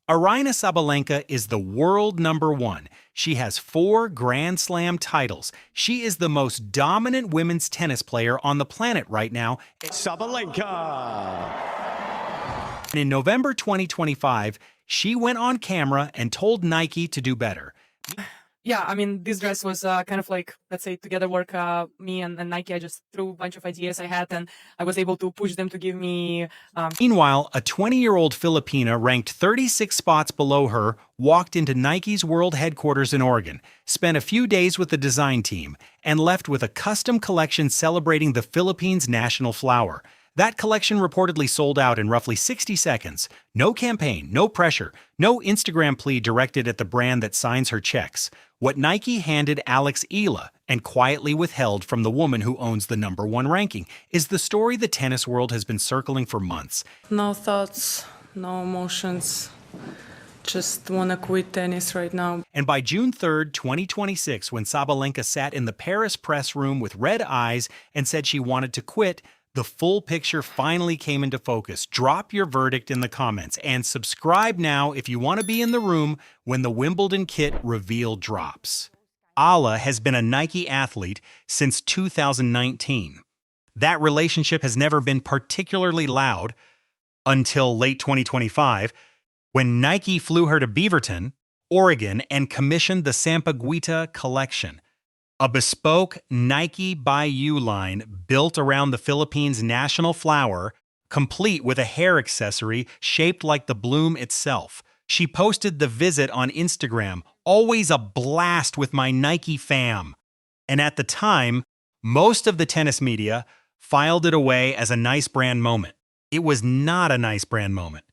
Aryna Sabalenka is the world number one. She has 4 Grand Slam titles. She is the most dominant women's tennis player on the planet right now. Sabalenka. And in November 2025, she went on camera and told Nike to do better. Yeah, I mean, this dress was kind of like, let's say, together work, me and Nike. I just threw a bunch of ideas I had, and I was able to push them to give me... Meanwhile, a 20-year-old Filipina ranked 36 spots below her walked into Nike's world headquarters in Oregon, spent a few days with the design team, and left with a custom collection celebrating the Philippines' national flower. That collection reportedly sold out in roughly 60 seconds. No campaign, no pressure, no Instagram plea directed at the brand that signs her checks. What Nike handed Eala and quietly withheld from the woman who owns the #1 ranking is the story the tennis world has been circling for months. No thoughts, no emotions. Just want to quit tennis right now. And by June 3rd, 2026, when Sabalenka sat in the Paris press room with red eyes and said she wanted to quit, the full picture finally came into focus. Drop your verdict in the comments and subscribe now if you want to be in the room when the Wimbledon kit reveal drops. Eala has been a Nike athlete since 2019. That relationship has never been particularly loud until late 2025, when Nike flew her to Beaverton, Oregon, and commissioned the Sampaguita collection, a bespoke Nike by You line built around the Philippines' national flower, complete with a hair accessory shaped like the bloom itself. She posted the visit on Instagram, always a blast with my Nike fam. And at the time, most of the tennis media filed it away as a nice brand moment. It was not a nice brand moment.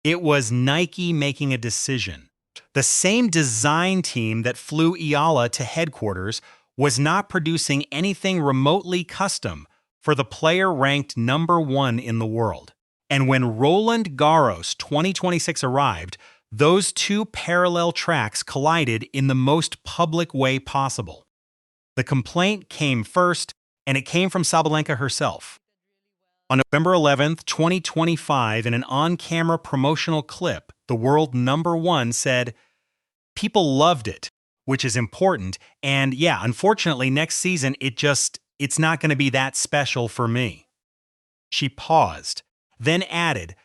It was Nike making a decision. The same design team that flew Eala to headquarters was not producing anything remotely custom for the player ranked #1 in the world. And when Roland Garros 2026 arrived, those two parallel tracks collided in the most public way possible. The complaint came first, and it came from Sabalenka herself. On November 11th, 2025, in an on-camera promotional clip, the world #1 said, "People loved it, which is important, and yeah, unfortunately, next season, it's not going to be that special for me." She paused, then added,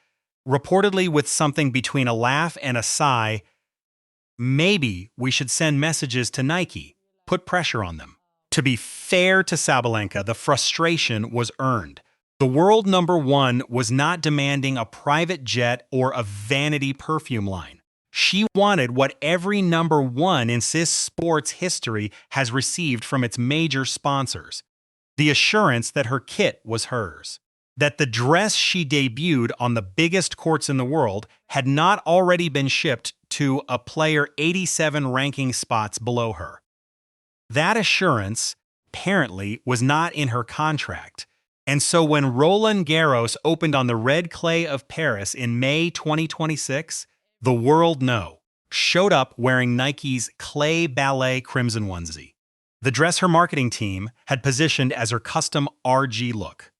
reportedly with something between a laugh and a sigh, "Maybe we should send messages to Nike, put pressure on them." To be fair to Sabalenka, the frustration was earned. The world #1 was not demanding a private jet or a vanity perfume line. She wanted what every #1 in CIS sports history has received from its major sponsors: the assurance that her kit was hers, that the dress she debuted on the biggest courts in the world had not already been shipped to a player 87 ranking spots below her. That assurance, apparently, was not in her contract. And so when Roland Garros opened on the red clay of Paris in May 2026, the world showed up wearing Nike's clay ballet crimson onesie, the dress her marketing team had positioned as her custom RG look.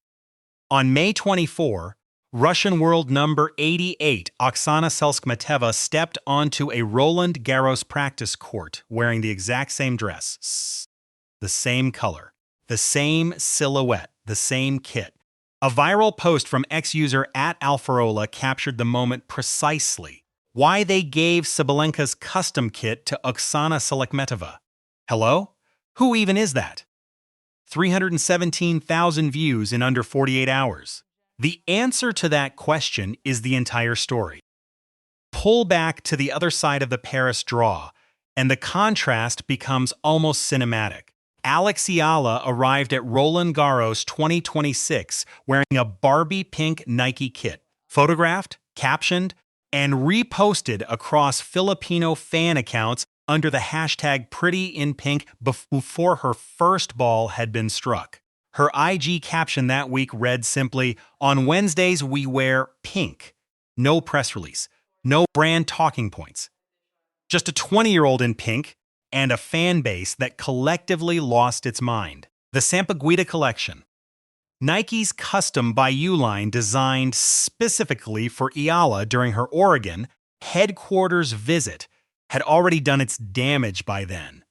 On May 24, Russian world number 88 Oksana Selskmeteva stepped onto a Roland Garros practice court wearing the exact same dress, the same color, the same silhouette, the same kit. A viral post from ex-user @Alfarola captured the moment precisely. Why they gave Sabalenka's custom kit to Oksana Selskmeteva. Hello? Who even is that? 317,000 views in under 48 hours. The answer to that question is the entire story. Pull back to the other side of the Paris draw, and the contrast becomes almost cinematic. Eala arrived at Roland Garros 2026 wearing a Barbie pink Nike kit, photographed, captioned, and reposted across Filipino fan accounts under the hashtag #PrettyInPink before her first ball had been struck. Her IG caption that week read simply, "On Wednesdays we wear pink." No press release, no brand talking points. Just a 20-year-old in pink and a fan base that collectively lost its mind. The Sampaguita collection, Nike's custom by You line designed specifically for Eala during her Oregon headquarters visit had already done its damage by then.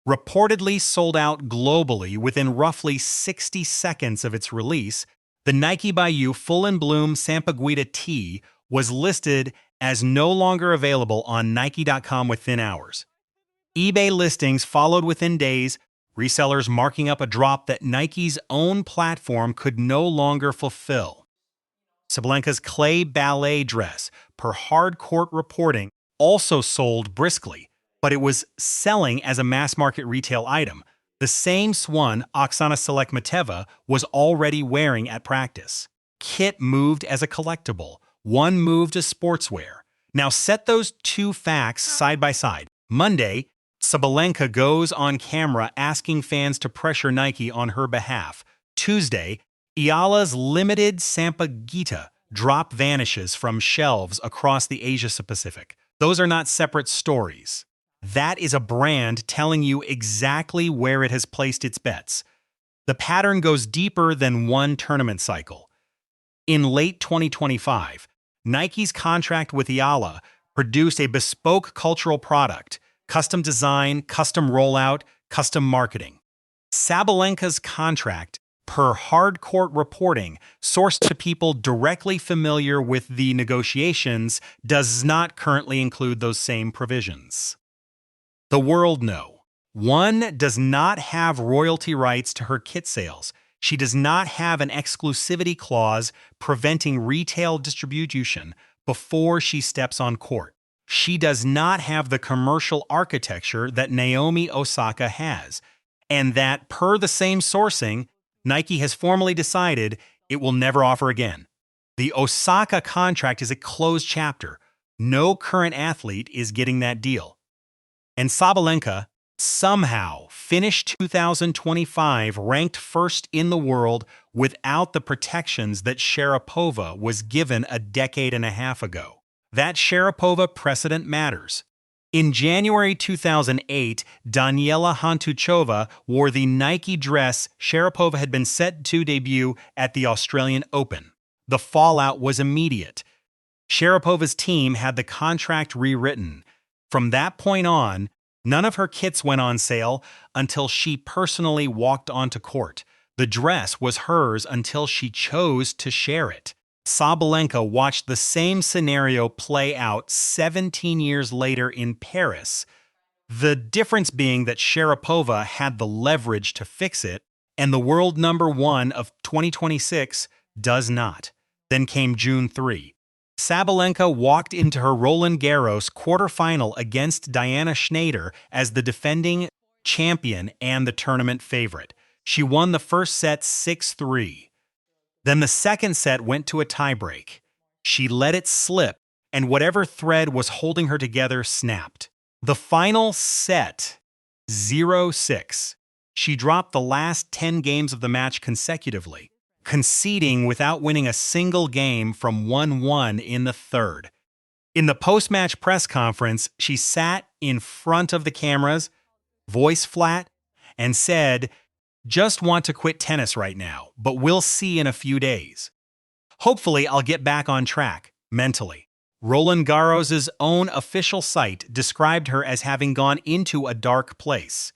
Reportedly sold out globally within roughly 60 seconds of its release, the Nike by You Full in Bloom Sampaguita tee was listed as no longer available on Nike.com within hours. eBay listings followed within days, resellers marking up a drop that Nike's own platform could no longer fulfill. Sabalenka's clay ballet dress, per hard court reporting, also sold briskly, but it was selling as a mass-market retail item, the same swan Oksana Selekmateva was already wearing at practice. Kit moved as a collectible, one moved as sportswear. Now set those two facts side by side. Monday, Sabalenka goes on camera asking fans to pressure Nike on her behalf. Tuesday, Eala's limited Sampaguita drop vanishes from shelves across the Asia-Pacific. Those are not separate stories. That is a brand telling you exactly where it has placed its bets. The pattern goes deeper than one tournament cycle. In late 2025, Nike's contract with Eala produced a bespoke cultural product, custom design, custom rollout, custom marketing. Sabalenka's contract, per hardcourt reporting, sourced to people directly familiar with the negotiations, does not currently include those same provisions. The world know. One does not have royalty rights to her kit sales. She does not have an exclusivity clause preventing retail distribution before she steps on court. She does not have the commercial architecture that Naomi Osaka has, and that, per the same sourcing, Nike has formally decided it will never offer again. The Osaka contract is a closed chapter. No current athlete is getting that deal. And Sabalenka somehow finished 2025 ranked first in the world without the protections that Sharapova was given a decade and a half ago. That Sharapova precedent matters. In January 2008, Daniela Hantuchova wore the Nike dress Sharapova had been set to debut at the Australian Open. The fallout was immediate. Sharapova's team had the contract rewritten. From that point on, none of her kits went on sale until she personally walked onto court. The dress was hers until she chose to share it. Sabalenka watched the same scenario play out 17 years later in Paris, the difference being that Sharapova had the leverage to fix it, and the world number one of 2026 does not. Then came June 3. Sabalenka walked into her Roland Garros quarterfinal against Diana Schneider as the defending champion and the tournament favorite. She won the first set 6-3. Then the second set went to a tiebreak. She let it slip, and whatever thread was holding her together snapped. The final set, 0-6. She dropped the last 10 games of the match consecutively, conceding without winning a single game from 1-1 in the third. In the post-match press conference, she sat in front of the cameras, voice flat, and said, "Just want to quit tennis right now, but we'll see in a few days. Hopefully, I'll get back on track, mentally." Roland Garros' own official site described her as having gone into a dark place.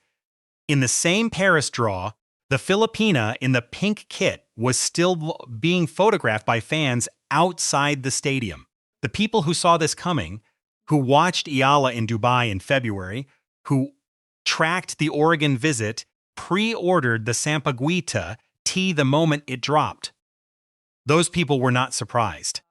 In the same Paris draw, the Filipina in the pink kit was still being photographed by fans outside the stadium. The people who saw this coming, who watched Eala in Dubai in February, who tracked the Oregon visit, pre-ordered the Sampaguita tee the moment it dropped. Those people were not surprised.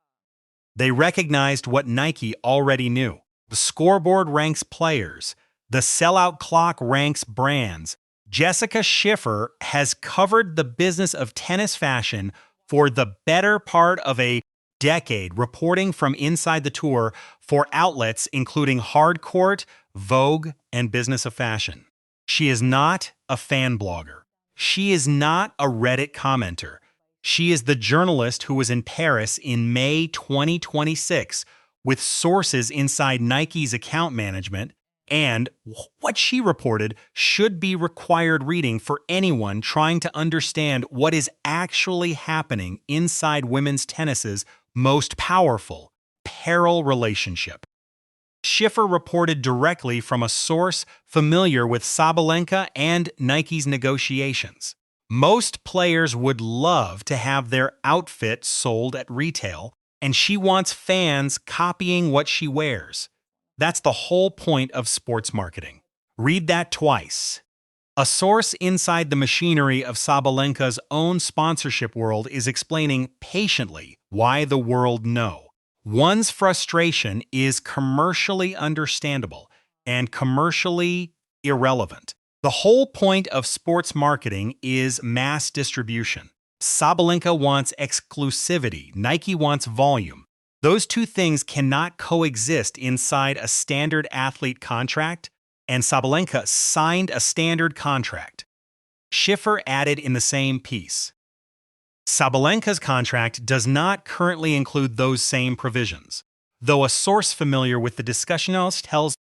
They recognized what Nike already knew. The scoreboard ranks players. The sellout clock ranks brands. Jessica Schiffer has covered the business of tennis fashion for the better part of a decade, reporting from inside the tour for outlets including Hardcourt, Vogue, and Business of Fashion. She is not a fan blogger. She is not a Reddit commenter. She is the journalist who was in Paris in May 2026 with sources inside Nike's account management, and what she reported should be required reading for anyone trying to understand what is actually happening inside women's tennis's most powerful peril relationship. Schiffer reported directly from a source familiar with Sabalenka and Nike's negotiations. Most players would love to have their outfit sold at retail, and she wants fans copying what she wears. That's the whole point of sports marketing. Read that twice. A source inside the machinery of Sabalenka's own sponsorship world is explaining patiently why the world no. One's frustration is commercially understandable and commercially irrelevant. The whole point of sports marketing is mass distribution. Sabalenka wants exclusivity. Nike wants volume. Those two things cannot coexist inside a standard athlete contract, and Sabalenka signed a standard contract. Schiffer added in the same piece, Sabalenka's contract does not currently include those same provisions, though a source familiar with the discussions tells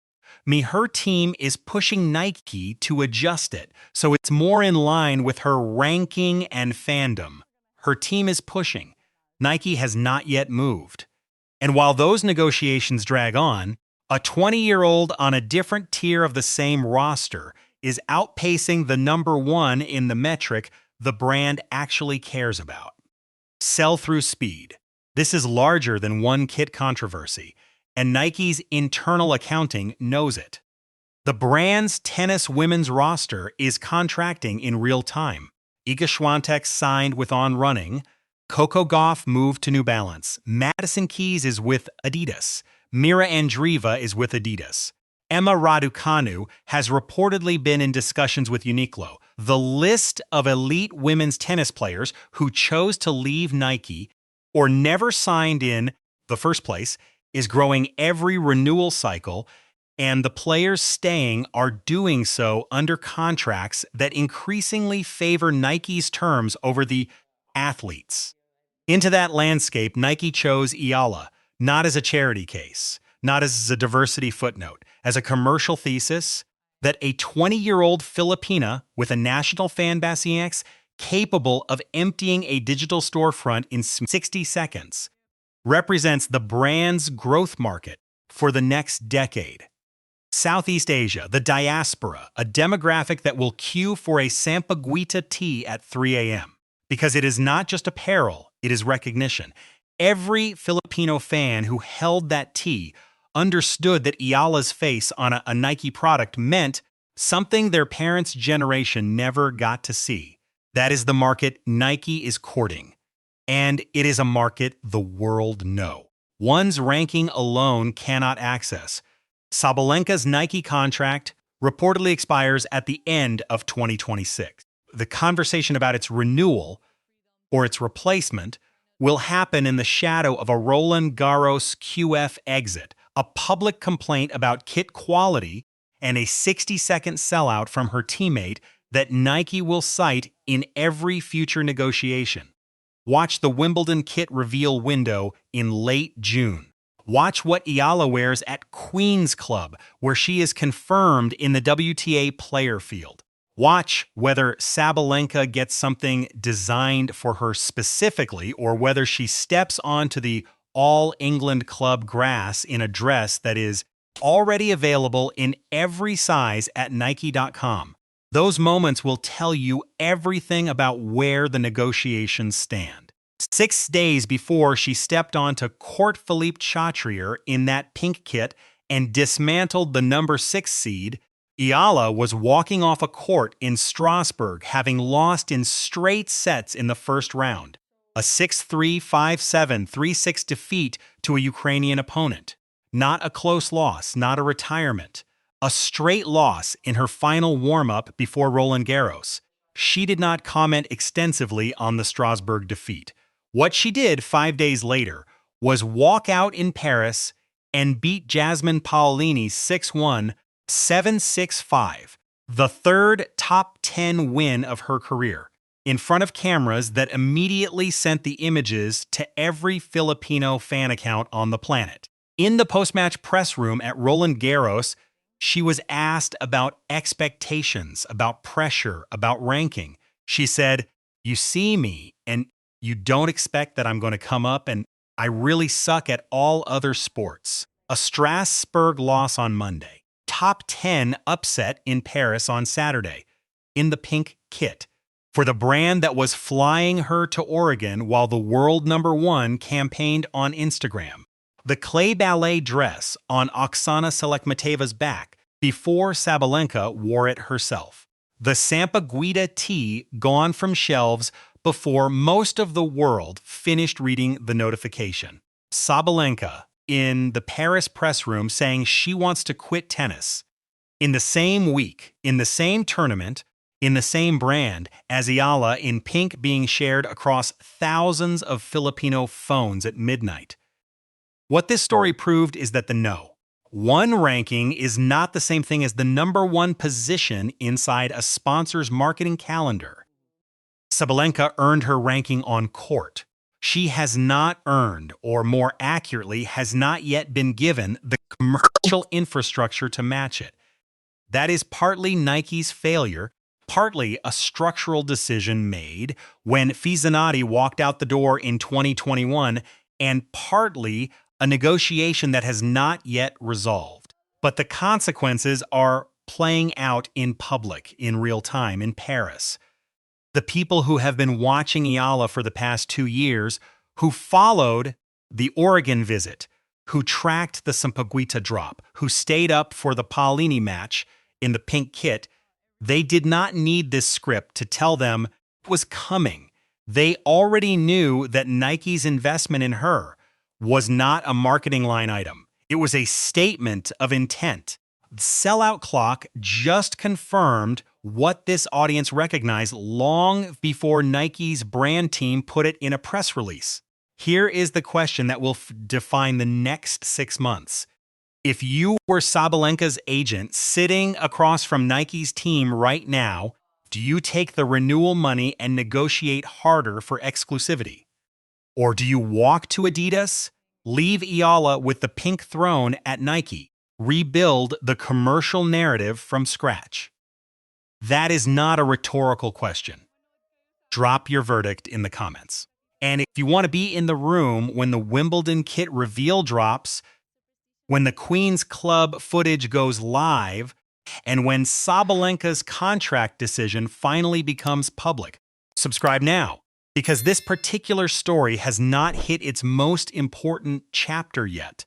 me her team is pushing Nike to adjust it so it's more in line with her ranking and fandom. Her team is pushing. Nike has not yet moved. And while those negotiations drag on, a 20-year-old on a different tier of the same roster is outpacing the number one in the metric the brand actually cares about. Sell-through speed. This is larger than one kit controversy, and Nike's internal accounting knows it. The brand's tennis women's roster is contracting in real time. Iga Swiatek signed with On Running. Coco Gauff moved to New Balance. Madison Keys is with Adidas. Mira Andreeva is with Adidas. Emma Raducanu has reportedly been in discussions with Uniqlo. The list of elite women's tennis players who chose to leave Nike or never signed in the first place is growing every renewal cycle, and the players staying are doing so under contracts that increasingly favor Nike's terms over the athletes. Into that landscape, Nike chose Eala, not as a charity case, not as a diversity footnote, as a commercial thesis that a 20-year-old Filipina with a national fan base capable of emptying a digital storefront in 60 seconds represents the brand's growth market for the next decade. Southeast Asia, the diaspora, a demographic that will queue for a Sampaguita tea at 3 a.m. Because it is not just apparel, it is recognition. Every Filipino fan who held that tea understood that Eala's face on a Nike product meant something their parents' generation never got to see. That is the market Nike is courting. And it is a market the world knows. One's ranking alone cannot access. Sabalenka's Nike contract reportedly expires at the end of 2026. The conversation about its renewal or its replacement will happen in the shadow of a Roland Garros QF exit, a public complaint about kit quality, and a 60-second sellout from her teammate that Nike will cite in every future negotiation. Watch the Wimbledon kit reveal window in late June. Watch what Eala wears at Queen's Club, where she is confirmed in the WTA player field. Watch whether Sabalenka gets something designed for her specifically, or whether she steps onto the All England Club grass in a dress that is already available in every size at Nike.com. Those moments will tell you everything about where the negotiations stand. 6 days before she stepped onto Court Philippe Chatrier in that pink kit and dismantled the number 6 seed, Eala was walking off a court in Strasbourg, having lost in straight sets in the first round. A 6-3, 5-7, 3-6 defeat to a Ukrainian opponent. Not a close loss, not a retirement. A straight loss in her final warm-up before Roland Garros. She did not comment extensively on the Strasbourg defeat. What she did 5 days later was walk out in Paris and beat Jasmine Paolini 6-1, 7-6-5, the third top 10 win of her career, in front of cameras that immediately sent the images to every Filipino fan account on the planet. In the post-match press room at Roland Garros, she was asked about expectations, about pressure, about ranking. She said, "You see me, and you don't expect that I'm going to come up, and I really suck at all other sports." A Strasbourg loss on Monday. Top 10 upset in Paris on Saturday. In the pink kit. For the brand that was flying her to Oregon while the world #1 campaigned on Instagram. The clay ballet dress on Oksana Selekmateva's back before Sabalenka wore it herself. The Sampa Guida tee gone from shelves before most of the world finished reading the notification. Sabalenka in the Paris press room saying she wants to quit tennis. In the same week, in the same tournament, in the same brand as Eala in pink being shared across thousands of Filipino phones at midnight. What this story proved is that the one ranking is not the same thing as the #1 position inside a sponsor's marketing calendar. Sabalenka earned her ranking on court. She has not earned, or more accurately, has not yet been given the commercial infrastructure to match it. That is partly Nike's failure, partly a structural decision made when Fizanati walked out the door in 2021, and partly a negotiation that has not yet resolved. But the consequences are playing out in public, in real time, in Paris. The people who have been watching Eala for the past 2 years, who followed the Oregon visit, who tracked the Sampaguita drop, who stayed up for the Paolini match in the pink kit, they did not need this script to tell them it was coming. They already knew that Nike's investment in her was not a marketing line item. It was a statement of intent. The sellout clock just confirmed what this audience recognized long before Nike's brand team put it in a press release. Here is the question that will define the next 6 months. If you were Sabalenka's agent sitting across from Nike's team right now, do you take the renewal money and negotiate harder for exclusivity? Or do you walk to Adidas, leave Eala with the pink throne at Nike, rebuild the commercial narrative from scratch? That is not a rhetorical question. Drop your verdict in the comments. And if you want to be in the room when the Wimbledon kit reveal drops, when the Queen's Club footage goes live, and when Sabalenka's contract decision finally becomes public, subscribe now, because this particular story has not hit its most important chapter yet.